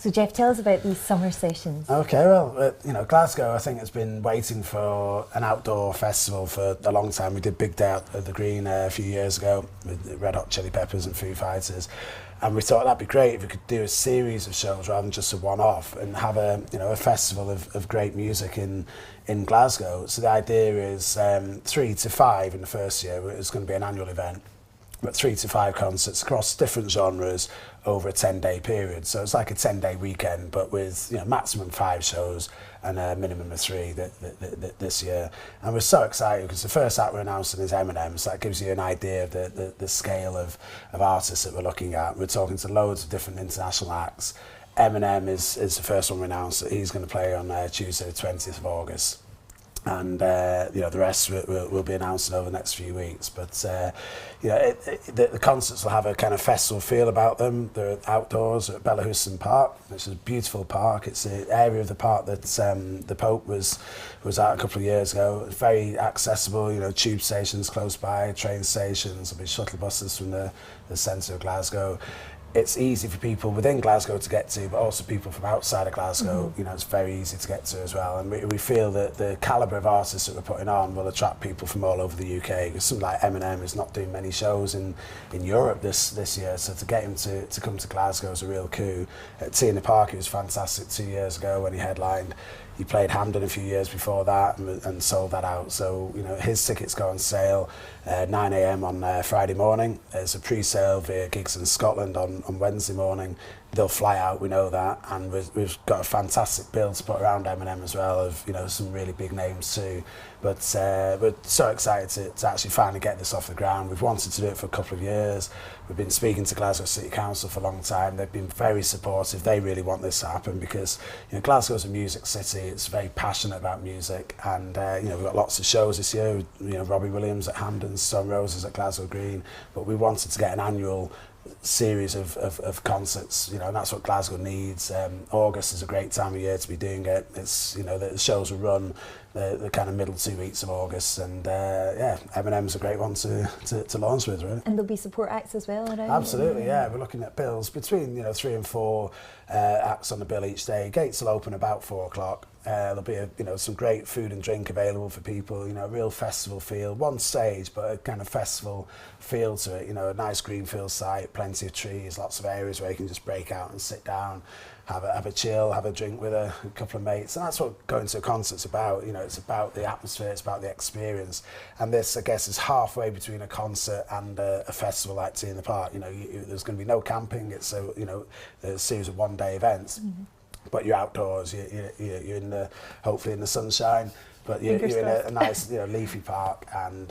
So Geoff, tell us about these summer sessions. Okay, well, Glasgow, I think, has been waiting for an outdoor festival for a long time. We did Big Day at the Green a few years ago with Red Hot Chili Peppers and Foo Fighters. And we thought that'd be great if we could do a series of shows rather than just a one-off and have a festival of great music in Glasgow. So the idea is 3 to 5 in the first year. It's going to be an annual event, but 3 to 5 concerts across different genres over a 10-day period. So it's like a 10-day weekend, but with maximum 5 shows and a minimum of 3 this year. And we're so excited because the first act we're announcing is Eminem, so that gives you an idea of the scale of artists that we're looking at. We're talking to loads of different international acts. Eminem is the first one we announced. He's going to play on Tuesday the 20th of August. And the rest we'll be announcing over the next few weeks. But the concerts will have a kind of festival feel about them. They're outdoors at Bellahouston Park, which is a beautiful park. It's the area of the park that the Pope was at a couple of years ago. It's very accessible. Tube stations close by, train stations. There'll be shuttle buses from the centre of Glasgow. It's easy for people within Glasgow to get to, but also people from outside of Glasgow, it's very easy to get to as well. And we feel that the calibre of artists that we're putting on will attract people from all over the UK. Because something like Eminem is not doing many shows in Europe this year, so to get him to come to Glasgow is a real coup. At T in the Park, it was fantastic 2 years ago when he headlined. He played Hampden a few years before that and sold that out. So, his tickets go on sale 9 a.m. on Friday morning. There's a pre-sale via Gigs in Scotland on Wednesday morning. They'll fly out, we know that. And we've got a fantastic bill to put around Eminem as well of, some really big names too. But we're so excited to actually finally get this off the ground. We've wanted to do it for a couple of years. We've been speaking to Glasgow City Council for a long time. They've been very supportive. They really want this to happen because Glasgow's a music city. It's very passionate about music, and we've got lots of shows this year. Robbie Williams at Hampden, Stone Roses at Glasgow Green. But we wanted to get an annual series of concerts, and that's what Glasgow needs. August is a great time of year to be doing it. It's the shows will run the kind of middle 2 weeks of August, and Eminem's a great one to launch with, really. And there'll be support acts as well around. Absolutely, yeah. We're looking at bills between 3 and 4 acts on the bill each day. Gates will open about 4 o'clock. There'll be some great food and drink available for people. A real festival feel. One stage, but a kind of festival feel to it. A nice greenfield site, plenty of trees, lots of areas where you can just break out and sit down, have a chill, have a drink with a couple of mates. And that's what going to a concert's about. It's about the atmosphere, it's about the experience. And this, I guess, is halfway between a concert and a festival like Tea in the Park. There's going to be no camping. It's a series of one-day events. But you're outdoors, you're in hopefully in the sunshine, but you're in a nice leafy park, and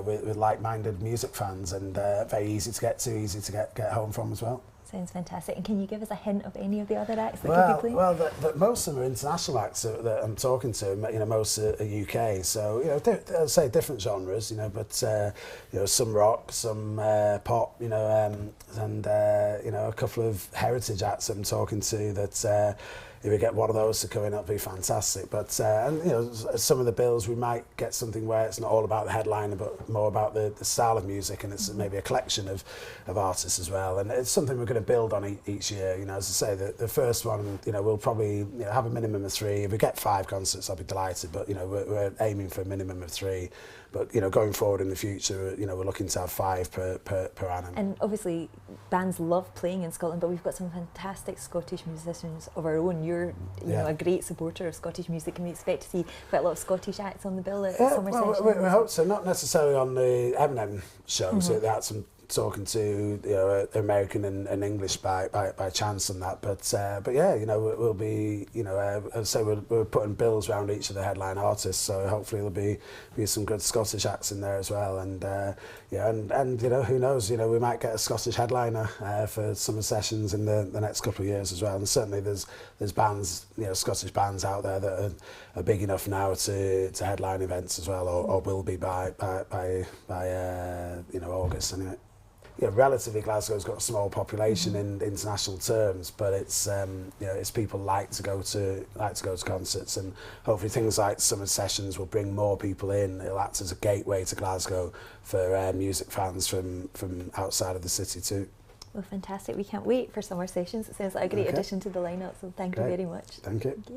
with like-minded music fans, and very easy to get to, easy to get home from as well. Sounds fantastic. And can you give us a hint of any of the other acts that could be playing? Well, most of them are international acts that I'm talking to. Most are UK. So I'd say different genres. But some rock, some pop. And a couple of heritage acts that I'm talking to that. If we get one of those to come in, that'd be fantastic. But some of the bills, we might get something where it's not all about the headliner, but more about the style of music, and it's maybe a collection of artists as well. And it's something we're going to build on each year. As I say, the first one, we'll probably have a minimum of 3. If we get 5 concerts, I'll be delighted. But we're aiming for a minimum of 3. But going forward in the future, we're looking to have 5 per annum. And obviously, bands love playing in Scotland, but we've got some fantastic Scottish musicians of our own. You're a great supporter of Scottish music. Can we expect to see quite a lot of Scottish acts on the bill at Summer Sessions? We hope so. Not necessarily on the Eminem show. So that's some talking to American and English by chance on that, but we'll be so we're putting bills around each of the headline artists, so hopefully there'll be some good Scottish acts in there as well, and who knows, we might get a Scottish headliner for Summer Sessions in the next couple of years as well. And certainly there's bands, Scottish bands out there that are big enough now to headline events as well, or will be by August anyway. Relatively Glasgow's got a small population in international terms, but it's people like to go to concerts, and hopefully things like Summer Sessions will bring more people in. It'll act as a gateway to Glasgow for music fans from outside of the city too. Well, fantastic. We can't wait for Summer Sessions. It sounds like a great addition to the lineup, so thank you very much. Thank you.